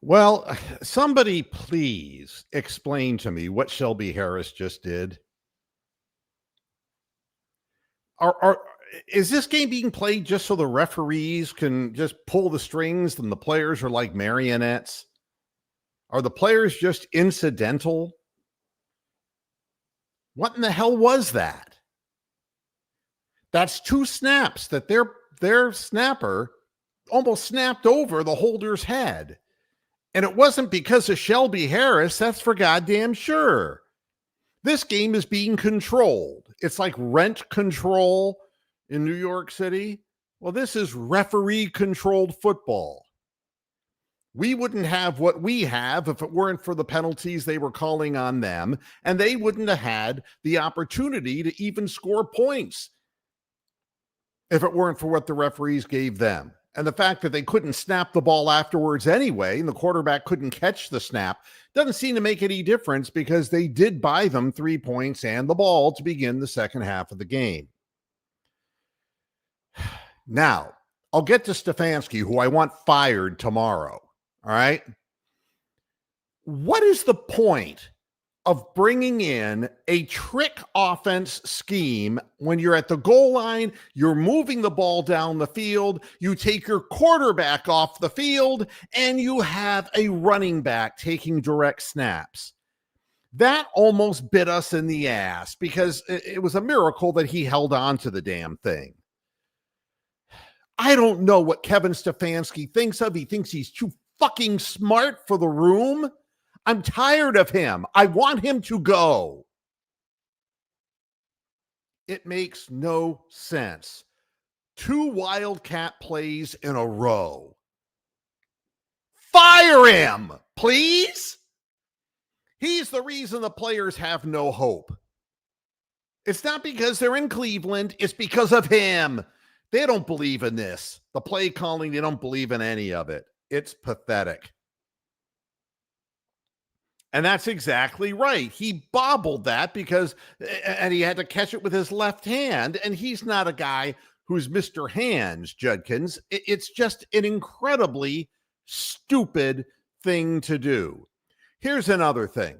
Well, somebody please explain to me what Shelby Harris just did. Are is this game being played just so the referees can just pull the strings and the players are like marionettes? Are the players just incidental? What in the hell was that? That's two snaps that their snapper almost snapped over the holder's head. And it wasn't because of Shelby Harris, that's for goddamn sure. This game is being controlled. It's like rent control in New York City. Well, this is referee controlled football. We wouldn't have what we have if it weren't for the penalties they were calling on them, and they wouldn't have had the opportunity to even score points if it weren't for what the referees gave them. And the fact that they couldn't snap the ball afterwards anyway, and the quarterback couldn't catch the snap, doesn't seem to make any difference because they did buy them 3 points and the ball to begin the second half of the game. Now, I'll get to Stefanski, who I want fired tomorrow. All right. What is the point of bringing in a trick offense scheme when you're at the goal line, you're moving the ball down the field, you take your quarterback off the field, and you have a running back taking direct snaps? That almost bit us in the ass because it was a miracle that he held on to the damn thing. I don't know what Kevin Stefanski thinks of. He thinks he's too fucking smart for the room. I'm tired of him. I want him to go. It makes no sense. 2 Wildcat plays in a row. Fire him, please. He's the reason the players have no hope. It's not because they're in Cleveland. It's because of him. They don't believe in this. The play calling, they don't believe in any of it. It's pathetic. And that's exactly right. He bobbled that and he had to catch it with his left hand. And he's not a guy who's Mr. Hands, Judkins. It's just an incredibly stupid thing to do. Here's another thing.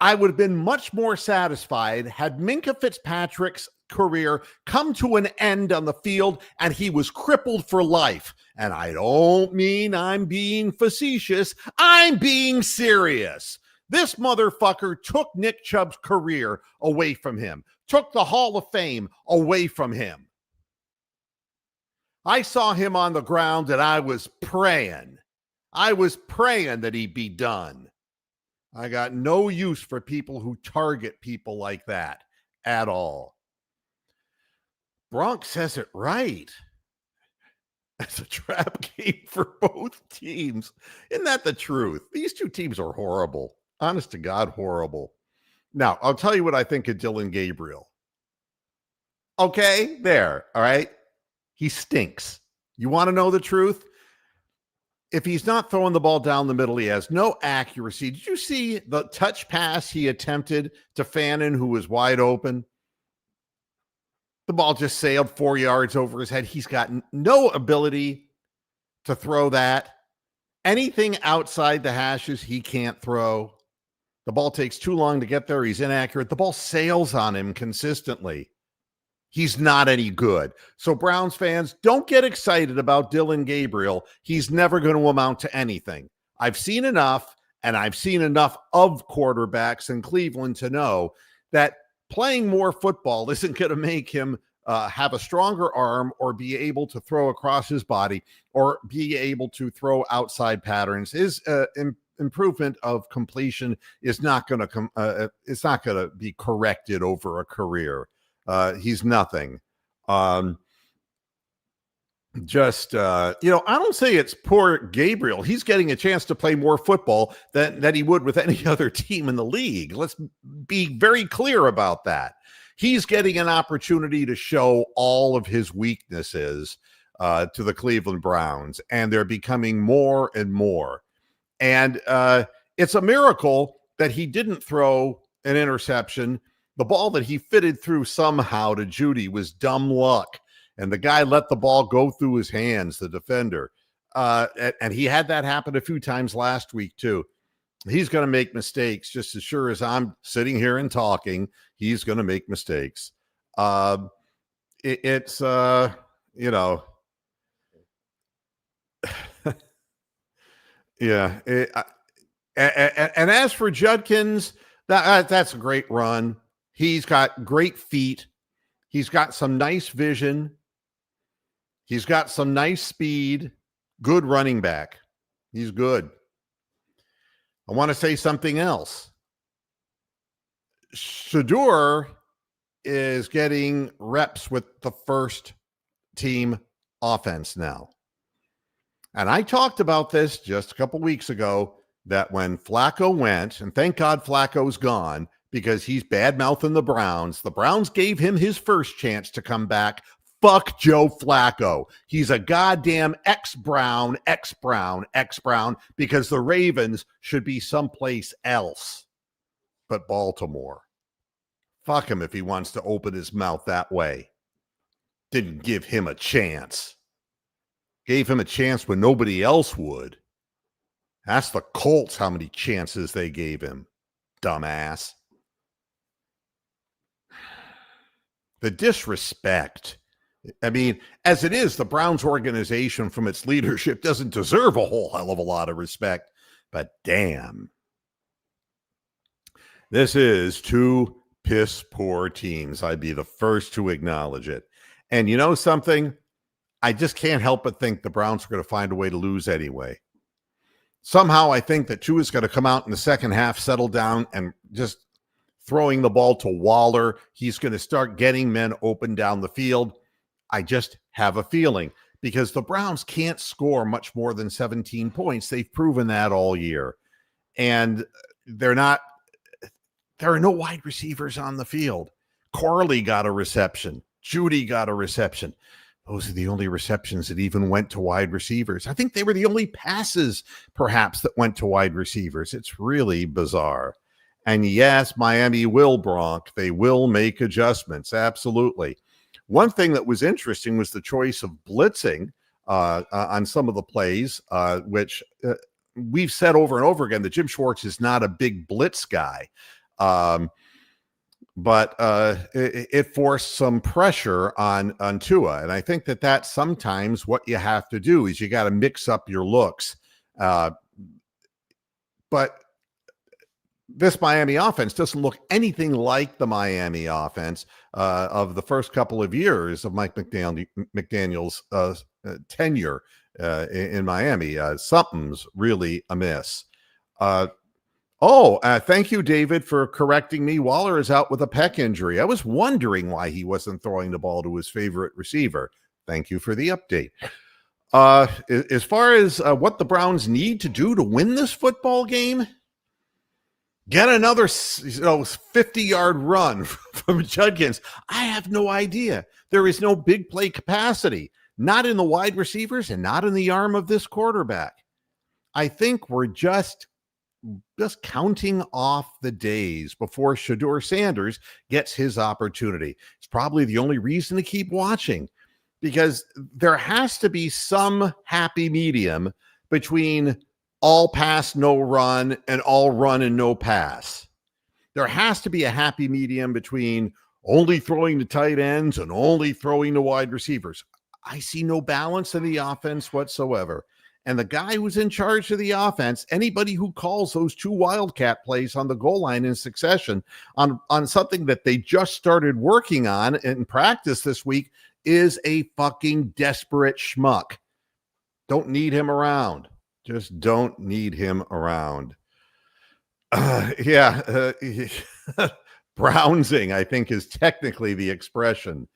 I would have been much more satisfied had Minkah Fitzpatrick's career come to an end on the field and he was crippled for life. And I don't mean I'm being facetious. I'm being serious. This motherfucker took Nick Chubb's career away from him, took the Hall of Fame away from him. I saw him on the ground and I was praying. I was praying that he'd be done. I got no use for people who target people like that at all. Bronx says it right. It's a trap game for both teams. Isn't that the truth? These two teams are horrible. Honest to God, horrible. Now, I'll tell you what I think of Dillon Gabriel. Okay, there. All right. He stinks. You want to know the truth? If he's not throwing the ball down the middle, he has no accuracy. Did you see the touch pass he attempted to Fannin, who was wide open? The ball just sailed 4 yards over his head. He's got no ability to throw that. Anything outside the hashes, he can't throw. The ball takes too long to get there. He's inaccurate. The ball sails on him consistently. He's not any good. So Browns fans, don't get excited about Dillon Gabriel. He's never going to amount to anything. I've seen enough, and I've seen enough of quarterbacks in Cleveland to know that playing more football isn't going to make him have a stronger arm or be able to throw across his body or be able to throw outside patterns. His improvement of completion is not going to it's not going to be corrected over a career. He's nothing. I don't say it's poor Gabriel. He's getting a chance to play more football than he would with any other team in the league. Let's be very clear about that. He's getting an opportunity to show all of his weaknesses to the Cleveland Browns, and they're becoming more and more. And it's a miracle that he didn't throw an interception. The ball that he fitted through somehow to Judy was dumb luck. And the guy let the ball go through his hands, the defender. and he had that happen a few times last week too. He's going to make mistakes just as sure as I'm sitting here and talking. He's going to make mistakes. It's you know, yeah. And as for Judkins, that's a great run. He's got great feet. He's got some nice vision. He's got some nice speed. Good running back. He's good. I want to say something else. Shedeur is getting reps with the first team offense now. And I talked about this just a couple weeks ago, that when Flacco went, and thank God Flacco's gone because he's bad-mouthing the Browns gave him his first chance to come back. Fuck Joe Flacco. He's a goddamn ex-Brown, because the Ravens should be someplace else but Baltimore. Fuck him if he wants to open his mouth that way. Didn't give him a chance. Gave him a chance when nobody else would. Ask the Colts how many chances they gave him, dumbass. The disrespect. I mean, as it is, the Browns organization from its leadership doesn't deserve a whole hell of a lot of respect, but damn. This is two piss poor teams. I'd be the first to acknowledge it. And you know something? I just can't help but think the Browns are going to find a way to lose anyway. Somehow I think that Tua's going to come out in the second half, settle down, and just throwing the ball to Waller. He's going to start getting men open down the field. I just have a feeling, because the Browns can't score much more than 17 points. They've proven that all year. And there are no wide receivers on the field. Corley got a reception. Judy got a reception. Those are the only receptions that even went to wide receivers. I think they were the only passes, perhaps, that went to wide receivers. It's really bizarre. And yes, Miami will bronc. They will make adjustments. Absolutely. One thing that was interesting was the choice of blitzing on some of the plays, which we've said over and over again that Jim Schwartz is not a big blitz guy. But it forced some pressure on Tua. And I think that that's sometimes what you have to do is you got to mix up your looks. But this Miami offense doesn't look anything like the Miami offense of the first couple of years of Mike McDaniel's tenure in Miami. Something's really amiss. Thank you, David, for correcting me. Waller is out with a pec injury. I was wondering why he wasn't throwing the ball to his favorite receiver. Thank you for the update. As far as what the Browns need to do to win this football game, get another 50-yard run from Judkins. I have no idea. There is no big play capacity, not in the wide receivers and not in the arm of this quarterback. I think we're just counting off the days before Shedeur Sanders gets his opportunity. It's probably the only reason to keep watching, because there has to be some happy medium between all pass, no run, and all run and no pass. There has to be a happy medium between only throwing to tight ends and only throwing to wide receivers. I see no balance in the offense whatsoever. And the guy who's in charge of the offense, anybody who calls those two wildcat plays on the goal line in succession on something that they just started working on in practice this week, is a fucking desperate schmuck. Don't need him around. Just don't need him around. Brownsing, I think, is technically the expression.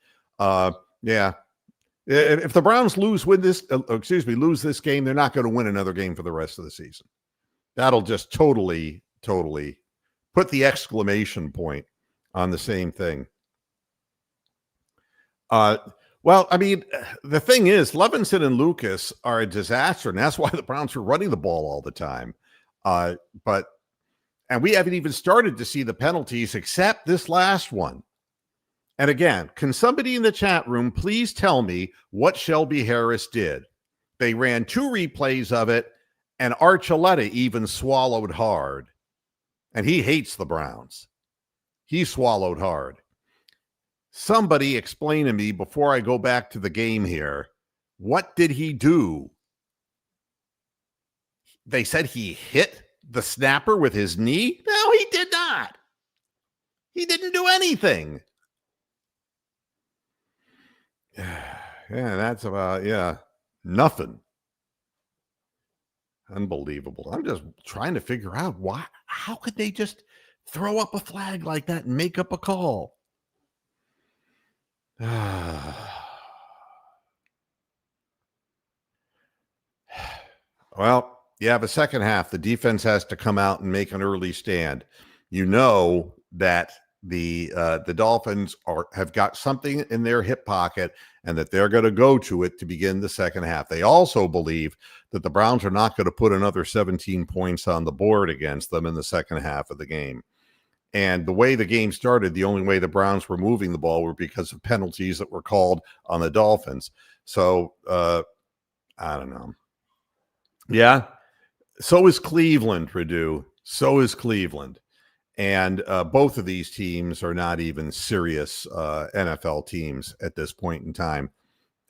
If the Browns lose this game, they're not going to win another game for the rest of the season. That'll just totally put the exclamation point on the same thing. Well, I mean, the thing is, Levinson and Lucas are a disaster, and that's why the Browns are running the ball all the time. And we haven't even started to see the penalties except this last one. And again, can somebody in the chat room please tell me what Shelby Harris did? They ran 2 replays of it, and Archuleta even swallowed hard. And he hates the Browns. He swallowed hard. Somebody explain to me before I go back to the game here, what did he do? They said he hit the snapper with his knee? No, he did not. He didn't do anything. Yeah, that's about, nothing. Unbelievable. I'm just trying to figure out how could they just throw up a flag like that and make up a call? Well, you have a second half. The defense has to come out and make an early stand. You know that the Dolphins have got something in their hip pocket and that they're going to go to it to begin the second half. They also believe that the Browns are not going to put another 17 points on the board against them in the second half of the game. And the way the game started, the only way the Browns were moving the ball were because of penalties that were called on the Dolphins. So, I don't know. Yeah. So is Cleveland, Purdue. So is Cleveland. And both of these teams are not even serious NFL teams at this point in time.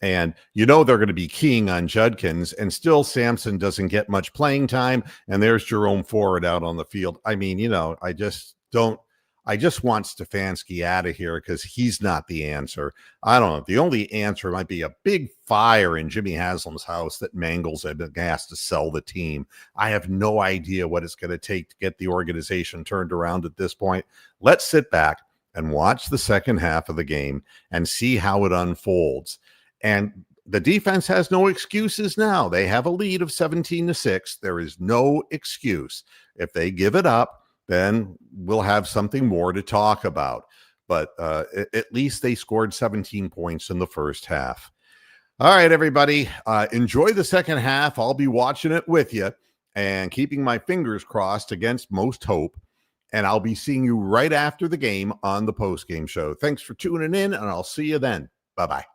And you know they're going to be keying on Judkins, and still Sampson doesn't get much playing time, and there's Jerome Ford out on the field. I mean, I just want Stefanski out of here because he's not the answer. I don't know. The only answer might be a big fire in Jimmy Haslam's house that Mangles has to sell the team. I have no idea what it's going to take to get the organization turned around at this point. Let's sit back and watch the second half of the game and see how it unfolds. And the defense has no excuses now. They have a lead of 17-6. There is no excuse. If they give it up, then we'll have something more to talk about. But at least they scored 17 points in the first half. All right, everybody. Enjoy the second half. I'll be watching it with you and keeping my fingers crossed against most hope. And I'll be seeing you right after the game on the postgame show. Thanks for tuning in, and I'll see you then. Bye-bye.